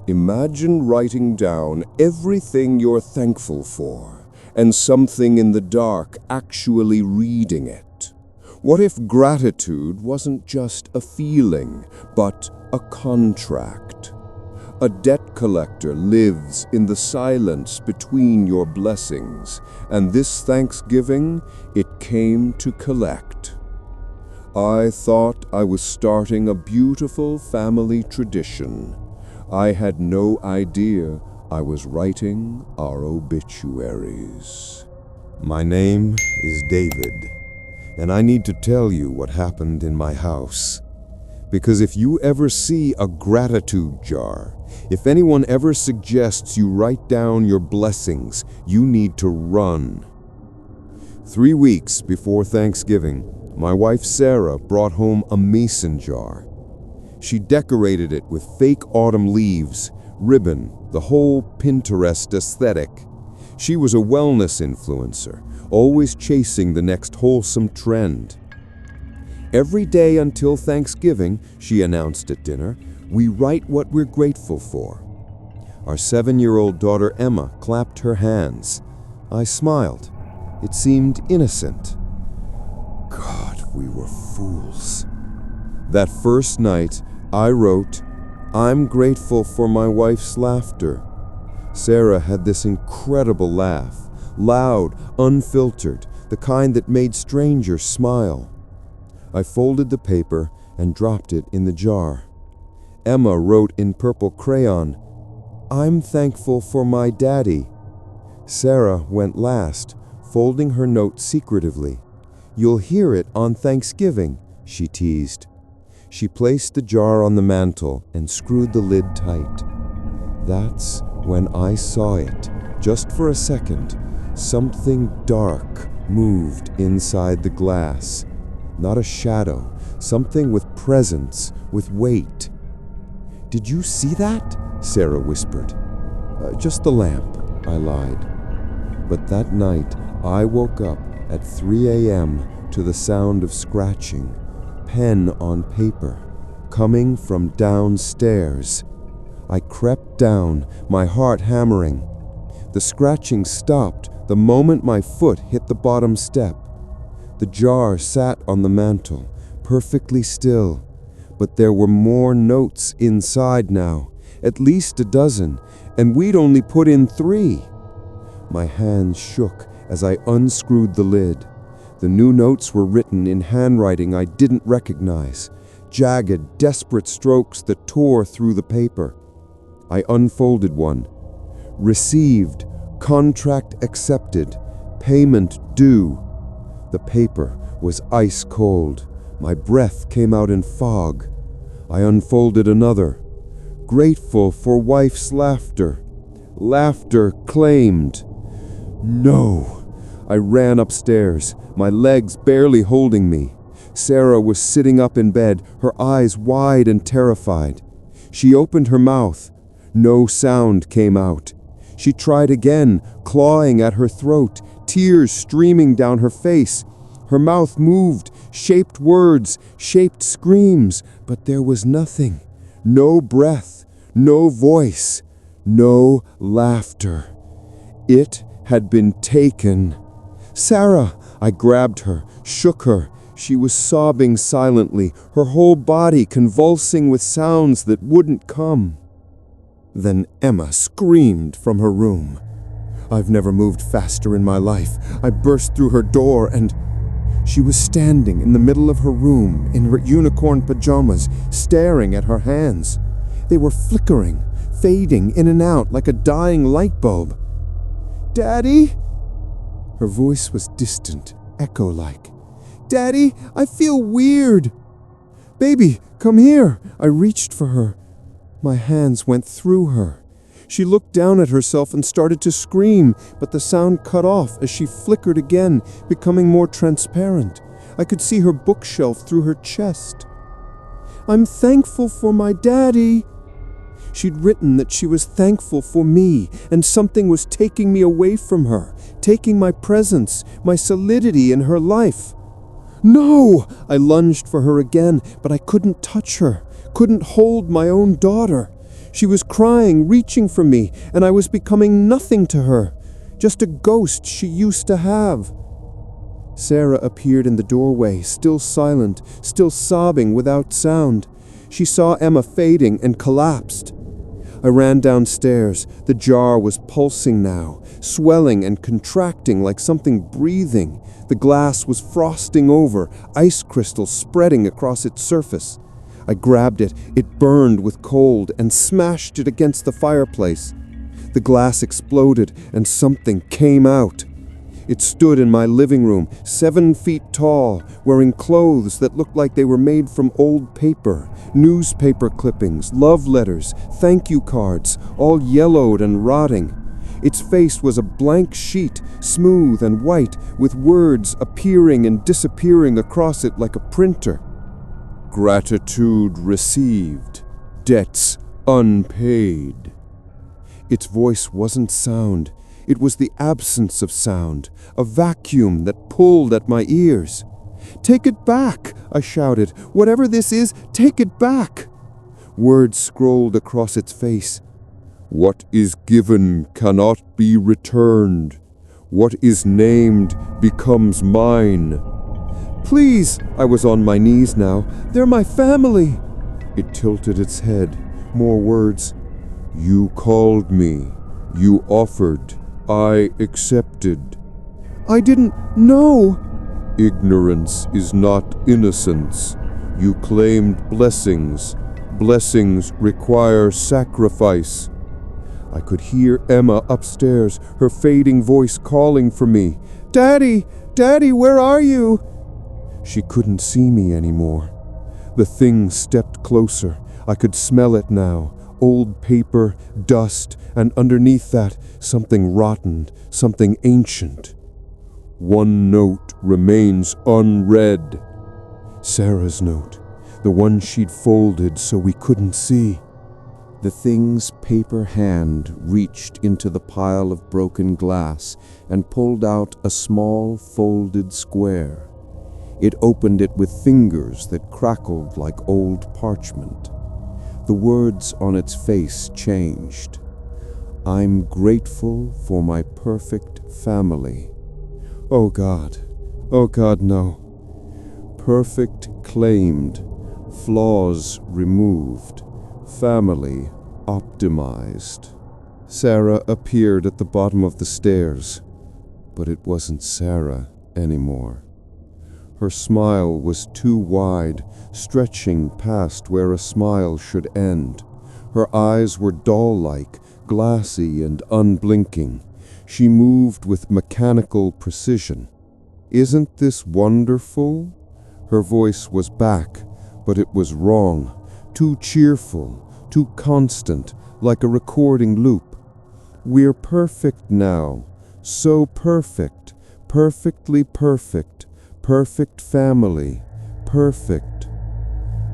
Imagine writing down everything you're thankful for, and something in the dark actually reading it. What if gratitude wasn't just a feeling, but a contract? A debt collector lives in the silence between your blessings, and this Thanksgiving, it came to collect. I thought I was starting a beautiful family tradition. I had no idea I was writing our obituaries. My name is David, and I need to tell you what happened in my house. Because if you ever see a gratitude jar, if anyone ever suggests you write down your blessings, you need to run. 3 weeks before Thanksgiving, my wife Sarah brought home a mason jar. She decorated it with fake autumn leaves, ribbon, the whole Pinterest aesthetic. She was a wellness influencer, always chasing the next wholesome trend. Every day until Thanksgiving, she announced at dinner, we write what we're grateful for. Our 7-year-old daughter Emma clapped her hands. I smiled. It seemed innocent. God, we were fools. That first night, I wrote, I'm grateful for my wife's laughter. Sarah had this incredible laugh, loud, unfiltered, the kind that made strangers smile. I folded the paper and dropped it in the jar. Emma wrote in purple crayon, I'm thankful for my daddy. Sarah went last, folding her note secretively. You'll hear it on Thanksgiving, she teased. She placed the jar on the mantel and screwed the lid tight. That's when I saw it. Just for a second, something dark moved inside the glass. Not a shadow, something with presence, with weight. Did you see that? Sarah whispered. Just the lamp, I lied. But that night, I woke up at 3 a.m. to the sound of scratching, pen on paper, coming from downstairs. I crept down, my heart hammering. The scratching stopped the moment my foot hit the bottom step. The jar sat on the mantel, perfectly still, but there were more notes inside now, at least a dozen, and we'd only put in 3. My hands shook as I unscrewed the lid. The new notes were written in handwriting I didn't recognize, jagged, desperate strokes that tore through the paper. I unfolded one. Received, contract accepted, payment due. The paper was ice cold. My breath came out in fog. I unfolded another. Grateful for wife's laughter. Laughter claimed. No! I ran upstairs, my legs barely holding me. Sarah was sitting up in bed, her eyes wide and terrified. She opened her mouth. No sound came out. She tried again, clawing at her throat, tears streaming down her face. Her mouth moved, shaped words, shaped screams, but there was nothing. No breath, no voice, no laughter. It had been taken. Sarah! I grabbed her, shook her. She was sobbing silently, her whole body convulsing with sounds that wouldn't come. Then Emma screamed from her room. I've never moved faster in my life. I burst through her door and she was standing in the middle of her room in her unicorn pajamas, staring at her hands. They were flickering, fading in and out like a dying light bulb. Daddy? Her voice was distant, echo-like. Daddy, I feel weird. Baby, come here. I reached for her. My hands went through her. She looked down at herself and started to scream, but the sound cut off as she flickered again, becoming more transparent. I could see her bookshelf through her chest. I'm thankful for my daddy. She'd written that she was thankful for me, and something was taking me away from her, taking my presence, my solidity in her life. No! I lunged for her again, but I couldn't touch her, couldn't hold my own daughter. She was crying, reaching for me, and I was becoming nothing to her. Just a ghost she used to have. Sarah appeared in the doorway, still silent, still sobbing without sound. She saw Emma fading and collapsed. I ran downstairs. The jar was pulsing now, swelling and contracting like something breathing. The glass was frosting over, ice crystals spreading across its surface. I grabbed it. It burned with cold and smashed it against the fireplace. The glass exploded and something came out. It stood in my living room, 7 feet tall, wearing clothes that looked like they were made from old paper, newspaper clippings, love letters, thank you cards, all yellowed and rotting. Its face was a blank sheet, smooth and white, with words appearing and disappearing across it like a printer. Gratitude received, debts unpaid. Its voice wasn't sound. It was the absence of sound, a vacuum that pulled at my ears. "Take it back!" I shouted. "Whatever this is, take it back!" Words scrolled across its face. "What is given cannot be returned. What is named becomes mine." "Please!" I was on my knees now. "They're my family!" It tilted its head. More words. "You called me. You offered. I accepted." "I didn't know." "Ignorance is not innocence. You claimed blessings. Blessings require sacrifice." I could hear Emma upstairs, her fading voice calling for me. "Daddy! Daddy, where are you?" She couldn't see me anymore. The thing stepped closer. I could smell it now. Old paper, dust, and underneath that, something rotten, something ancient. "One note remains unread." Sarah's note, the one she'd folded so we couldn't see. The thing's paper hand reached into the pile of broken glass and pulled out a small folded square. It opened it with fingers that crackled like old parchment. The words on its face changed. "I'm grateful for my perfect family." Oh God, no. Perfect claimed, flaws removed, family optimized. Sarah appeared at the bottom of the stairs, but it wasn't Sarah anymore. Her smile was too wide, stretching past where a smile should end. Her eyes were doll-like, glassy and unblinking. She moved with mechanical precision. "Isn't this wonderful?" Her voice was back, but it was wrong. Too cheerful, too constant, like a recording loop. "We're perfect now. So perfect. Perfectly perfect. Perfect family. Perfect."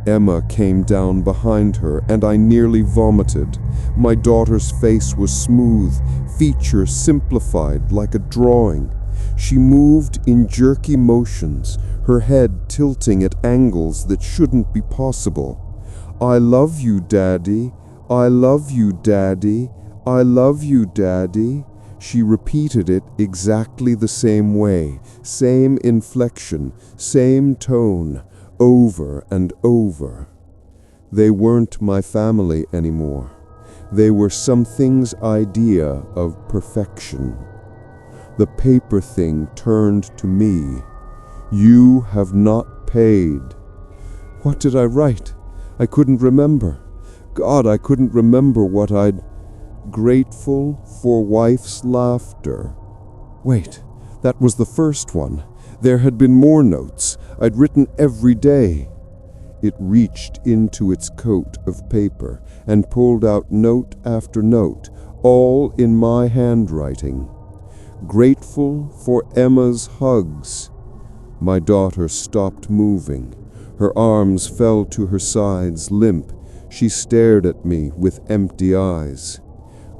Emma came down behind her, and I nearly vomited. My daughter's face was smooth, features simplified like a drawing. She moved in jerky motions, her head tilting at angles that shouldn't be possible. "I love you, Daddy. I love you, Daddy. I love you, Daddy." She repeated it exactly the same way, same inflection, same tone, over and over. They weren't my family anymore. They were something's idea of perfection. The paper thing turned to me. "You have not paid." What did I write? I couldn't remember. God, I couldn't remember what I'd... Grateful for wife's laughter. Wait, that was the first one. There had been more notes. I'd written every day. It reached into its coat of paper and pulled out note after note, all in my handwriting. Grateful for Emma's hugs. My daughter stopped moving. Her arms fell to her sides, limp. She stared at me with empty eyes.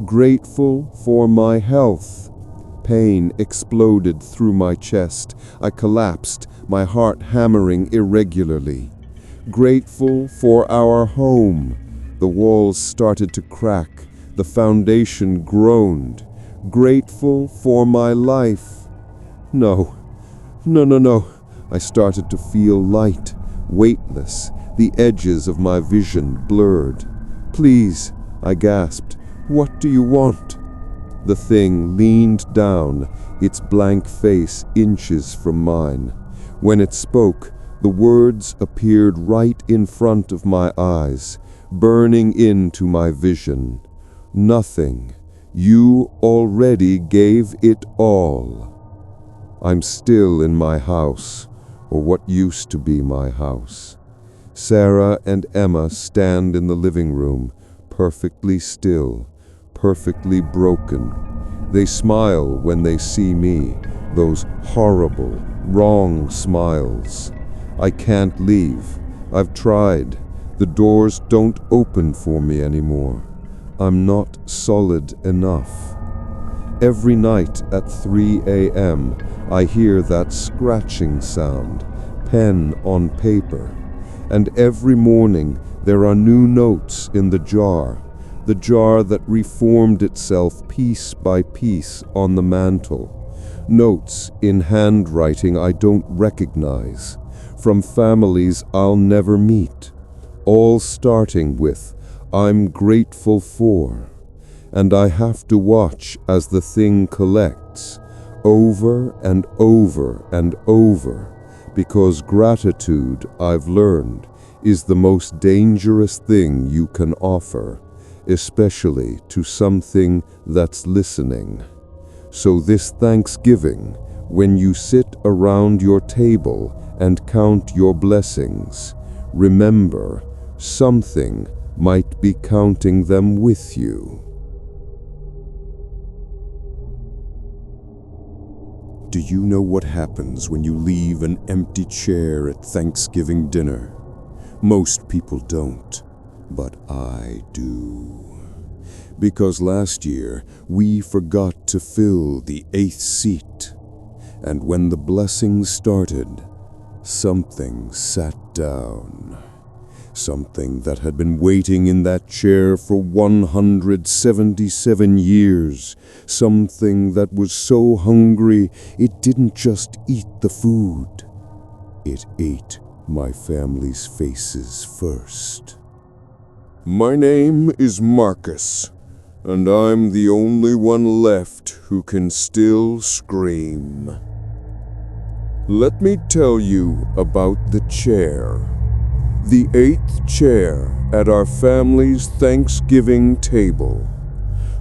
Grateful for my health. Pain exploded through my chest. I collapsed, my heart hammering irregularly. Grateful for our home. The walls started to crack. The foundation groaned. Grateful for my life. No. I started to feel light, weightless, the edges of my vision blurred. Please, I gasped. What do you want? The thing leaned down, its blank face inches from mine. When it spoke, the words appeared right in front of my eyes, burning into my vision. Nothing. You already gave it all. I'm still in my house, or what used to be my house. Sarah and Emma stand in the living room, perfectly still, perfectly broken. They smile when they see me, those horrible, wrong smiles. I can't leave. I've tried. The doors don't open for me anymore. I'm not solid enough. Every night at 3 a.m., I hear that scratching sound, pen on paper. And every morning there are new notes in the jar that reformed itself piece by piece on the mantel. Notes in handwriting I don't recognize, from families I'll never meet, all starting with, I'm grateful for. And I have to watch as the thing collects, over and over and over, because gratitude, I've learned, is the most dangerous thing you can offer, especially to something that's listening. So this Thanksgiving, when you sit around your table and count your blessings, remember, something might be counting them with you. Do you know what happens when you leave an empty chair at Thanksgiving dinner? Most people don't, but I do. Because last year, we forgot to fill the 8th seat. And when the blessings started, something sat down. Something that had been waiting in that chair for 177 years. Something that was so hungry, it didn't just eat the food. It ate my family's faces first. My name is Marcus, and I'm the only one left who can still scream. Let me tell you about the chair. The 8th chair at our family's Thanksgiving table.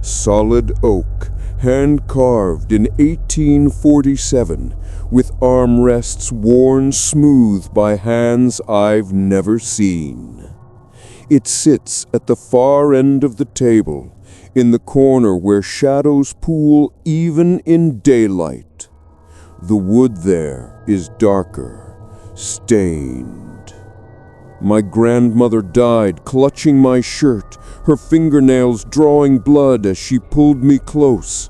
Solid oak, hand-carved in 1847, with armrests worn smooth by hands I've never seen. It sits at the far end of the table, in the corner where shadows pool even in daylight. The wood there is darker, stained. My grandmother died clutching my shirt, her fingernails drawing blood as she pulled me close.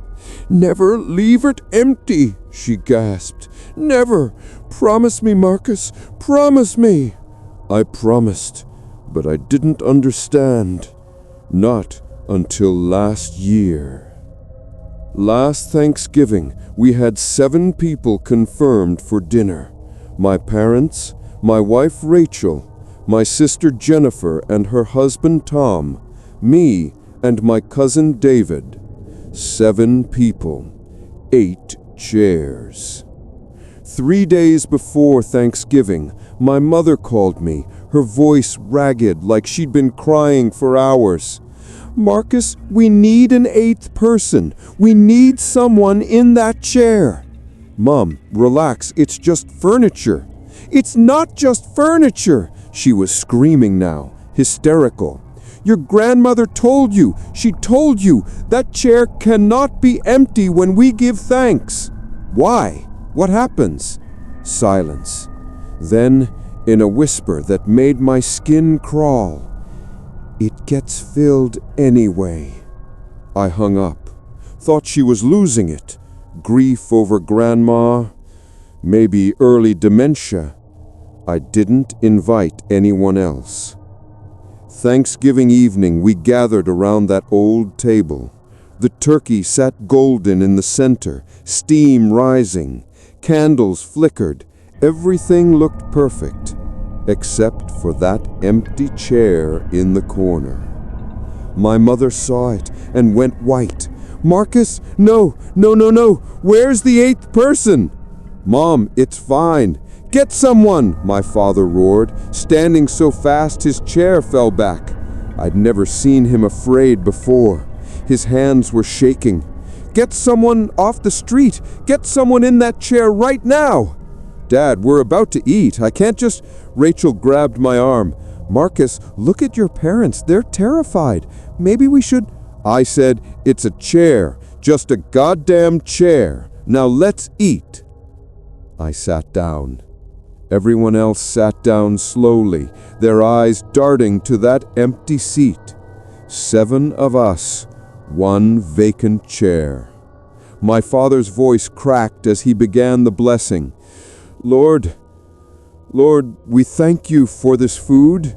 "Never leave it empty," she gasped. "Never! Promise me, Marcus, promise me!" I promised, but I didn't understand. Not until last year. Last Thanksgiving, we had 7 people confirmed for dinner. My parents, my wife Rachel, my sister Jennifer and her husband Tom, me and my cousin David. 7 people, 8 chairs. 3 days before Thanksgiving, my mother called me, her voice ragged like she'd been crying for hours. "Marcus, we need an 8th person. We need someone in that chair." "Mom, relax, it's just furniture." "It's not just furniture," she was screaming now, hysterical. "Your grandmother told you, she told you, that chair cannot be empty when we give thanks." "Why? What happens?" Silence. Then, in a whisper that made my skin crawl, "It gets filled anyway." I hung up. Thought she was losing it. Grief over grandma, maybe early dementia. I didn't invite anyone else. Thanksgiving evening, we gathered around that old table. The turkey sat golden in the center, steam rising, candles flickered. Everything looked perfect, except for that empty chair in the corner. My mother saw it and went white. "Marcus, no! Where's the eighth person?" "Mom, it's fine. Get someone!" my father roared, standing so fast his chair fell back. I'd never seen him afraid before. His hands were shaking. "Get someone off the street! Get someone in that chair right now!" "Dad, we're about to eat. I can't just—" Rachel grabbed my arm. "Marcus, look at your parents. They're terrified. Maybe we should—" I said, "It's a chair. Just a goddamn chair. Now let's eat." I sat down. Everyone else sat down slowly, their eyes darting to that empty seat. 7 of us, 1 vacant chair. My father's voice cracked as he began the blessing. Lord, we thank you for this food."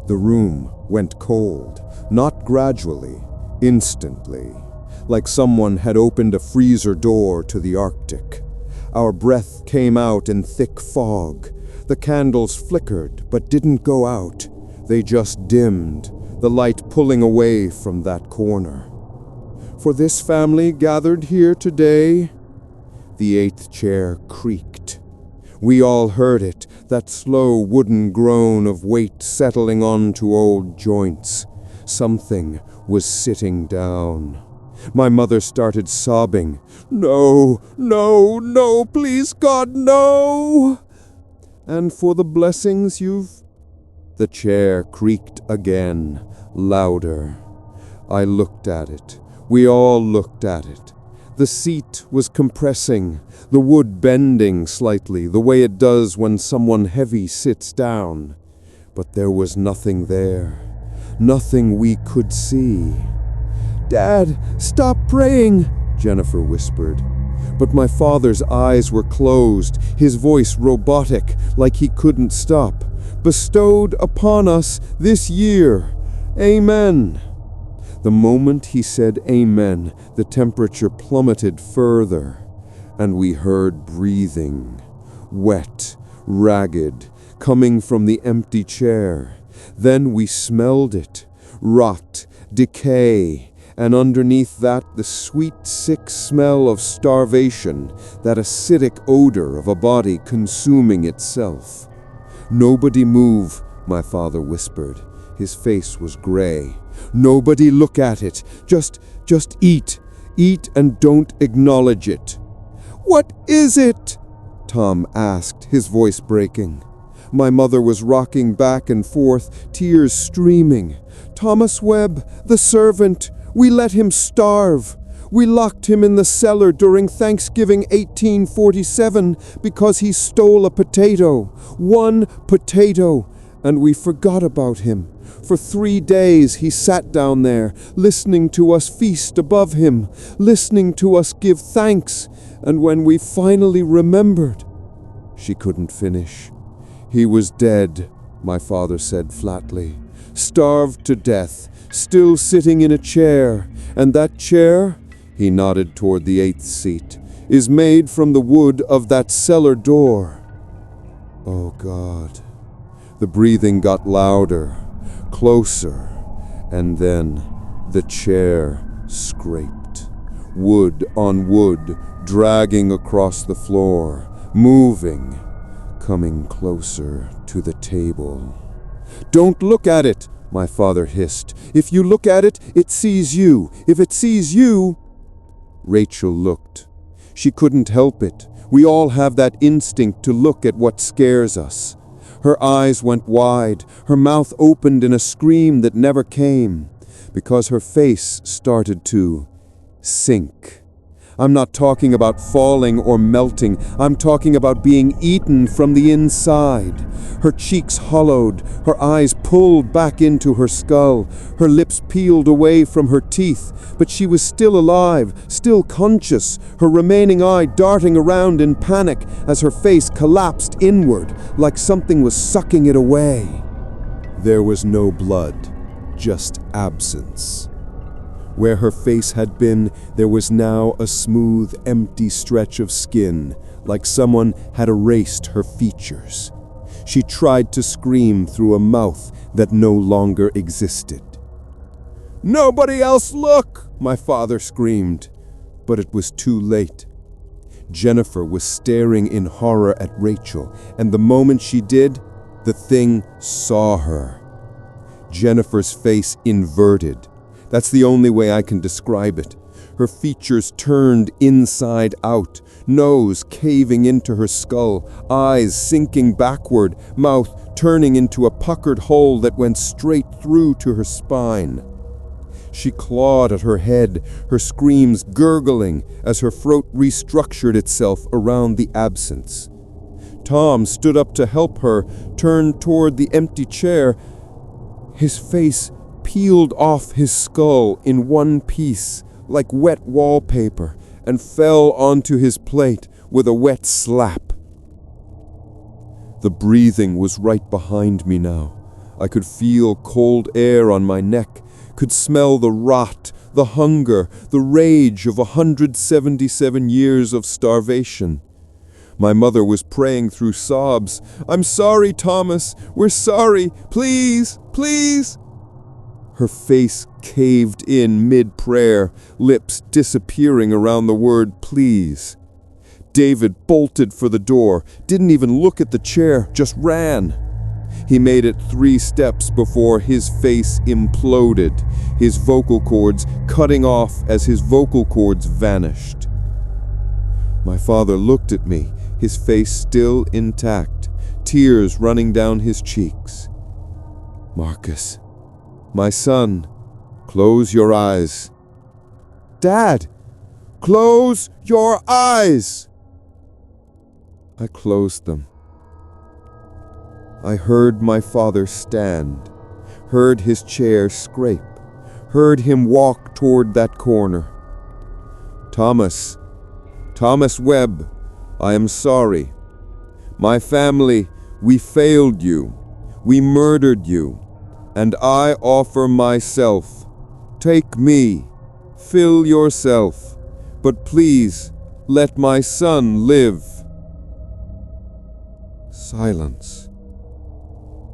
The room went cold, not gradually, instantly, like someone had opened a freezer door to the Arctic. Our breath came out in thick fog. The candles flickered, but didn't go out. They just dimmed, the light pulling away from that corner. "For this family gathered here today," the 8th chair creaked. We all heard it, that slow wooden groan of weight settling onto old joints. Something was sitting down. My mother started sobbing. No, please God, no!" "And for the blessings you've—" The chair creaked again, louder. I looked at it. We all looked at it. The seat was compressing, the wood bending slightly, the way it does when someone heavy sits down. But there was nothing there. Nothing we could see. "Dad, stop praying," Jennifer whispered. But my father's eyes were closed, his voice robotic, like he couldn't stop. "Bestowed upon us this year. Amen." The moment he said amen, the temperature plummeted further, and we heard breathing, wet, ragged, coming from the empty chair. Then we smelled it, rot, decay, and underneath that the sweet, sick smell of starvation, that acidic odor of a body consuming itself. "Nobody move," my father whispered. His face was gray. "Nobody look at it. Just eat. Eat and don't acknowledge it." "What is it?" Tom asked, his voice breaking. My mother was rocking back and forth, tears streaming. "Thomas Webb, the servant. We let him starve. We locked him in the cellar during Thanksgiving 1847 because he stole a potato. 1 potato. And we forgot about him. For 3 days he sat down there, listening to us feast above him, listening to us give thanks. And when we finally remembered—" She couldn't finish. "He was dead," my father said flatly. "Starved to death, still sitting in a chair. And that chair," he nodded toward the 8th seat, "is made from the wood of that cellar door." Oh God. The breathing got louder, closer, and then the chair scraped. Wood on wood, dragging across the floor, moving, coming closer to the table. "Don't look at it," my father hissed. "If you look at it, it sees you. If it sees you—" Rachel looked. She couldn't help it. We all have that instinct to look at what scares us. Her eyes went wide, her mouth opened in a scream that never came, because her face started to sink. I'm not talking about falling or melting. I'm talking about being eaten from the inside. Her cheeks hollowed, her eyes pulled back into her skull, her lips peeled away from her teeth, but she was still alive, still conscious, her remaining eye darting around in panic as her face collapsed inward, like something was sucking it away. There was no blood, just absence. Where her face had been, there was now a smooth, empty stretch of skin, like someone had erased her features. She tried to scream through a mouth that no longer existed. "Nobody else look!" my father screamed, but it was too late. Jennifer was staring in horror at Rachel, and the moment she did, the thing saw her. Jennifer's face inverted. That's the only way I can describe it. Her features turned inside out, nose caving into her skull, eyes sinking backward, mouth turning into a puckered hole that went straight through to her spine. She clawed at her head, her screams gurgling as her throat restructured itself around the absence. Tom stood up to help her, turned toward the empty chair. His face peeled off his skull in one piece, like wet wallpaper, and fell onto his plate with a wet slap. The breathing was right behind me now. I could feel cold air on my neck, could smell the rot, the hunger, the rage of 177 years of starvation. My mother was praying through sobs. "I'm sorry, Thomas. We're sorry. Please, please." Her face caved in mid-prayer, lips disappearing around the word please. David bolted for the door, didn't even look at the chair, just ran. He made it 3 steps before his face imploded, his vocal cords cutting off as his vocal cords vanished. My father looked at me, his face still intact, tears running down his cheeks. "Marcus, my son, close your eyes." "Dad, close your eyes!" I closed them. I heard my father stand, heard his chair scrape, heard him walk toward that corner. Thomas Webb, I am sorry. My family, we failed you. We murdered you. And I offer myself. Take me. Fill yourself. But please, let my son live." Silence.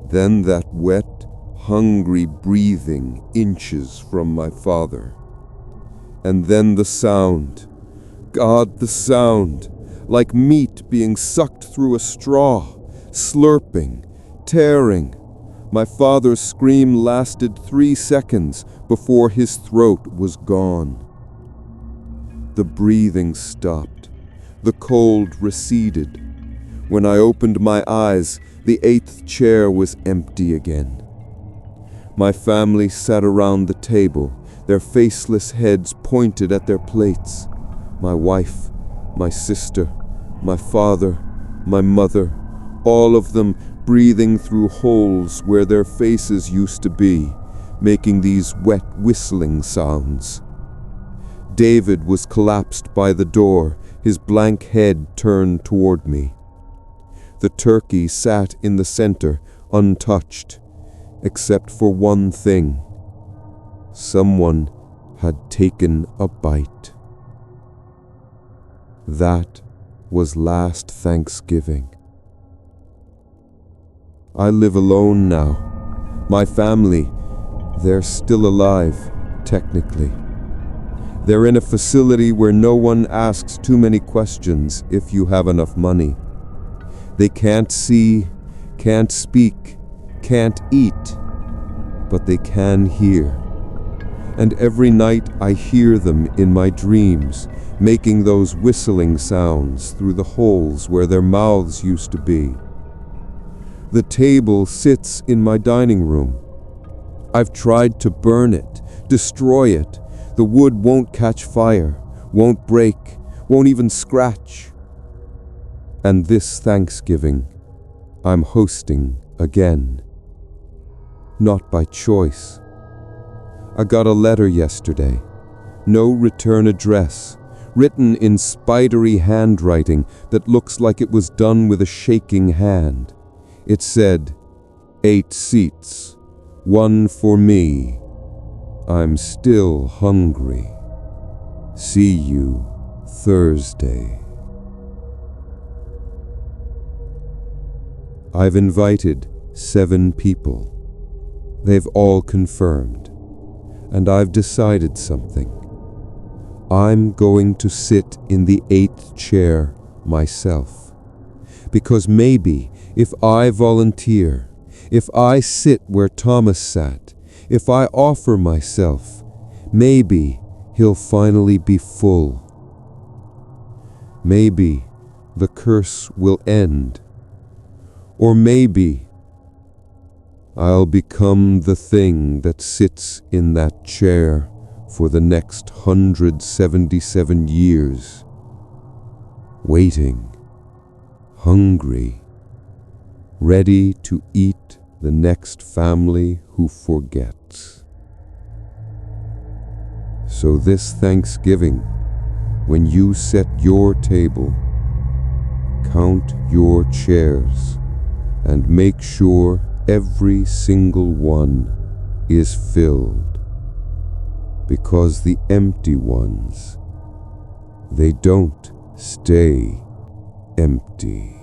Then that wet, hungry breathing inches from my father. And then the sound. God, the sound. Like meat being sucked through a straw. Slurping. Tearing. My father's scream lasted 3 seconds before his throat was gone. The breathing stopped. The cold receded. When I opened my eyes, the 8th chair was empty again. My family sat around the table, their faceless heads pointed at their plates. My wife, my sister, my father, my mother, all of them breathing through holes where their faces used to be, making these wet whistling sounds. David was collapsed by the door, his blank head turned toward me. The turkey sat in the center, untouched, except for one thing. Someone had taken a bite. That was last Thanksgiving. I live alone now. My family, they're still alive, technically. They're in a facility where no one asks too many questions if you have enough money. They can't see, can't speak, can't eat, but they can hear. And every night I hear them in my dreams, making those whistling sounds through the holes where their mouths used to be. The table sits in my dining room. I've tried to burn it, destroy it. The wood won't catch fire, won't break, won't even scratch. And this Thanksgiving, I'm hosting again. Not by choice. I got a letter yesterday. No return address, written in spidery handwriting that looks like it was done with a shaking hand. It said, 8 seats, one for me. I'm still hungry. See you Thursday. I've invited 7 people. They've all confirmed. And I've decided something. I'm going to sit in the 8th chair myself. Because maybe if I volunteer, if I sit where Thomas sat, if I offer myself, maybe he'll finally be full. Maybe the curse will end. Or maybe I'll become the thing that sits in that chair for the next 177 years, waiting, hungry, ready to eat the next family who forgets. So this Thanksgiving, when you set your table, count your chairs and make sure every single one is filled, because the empty ones, they don't stay empty.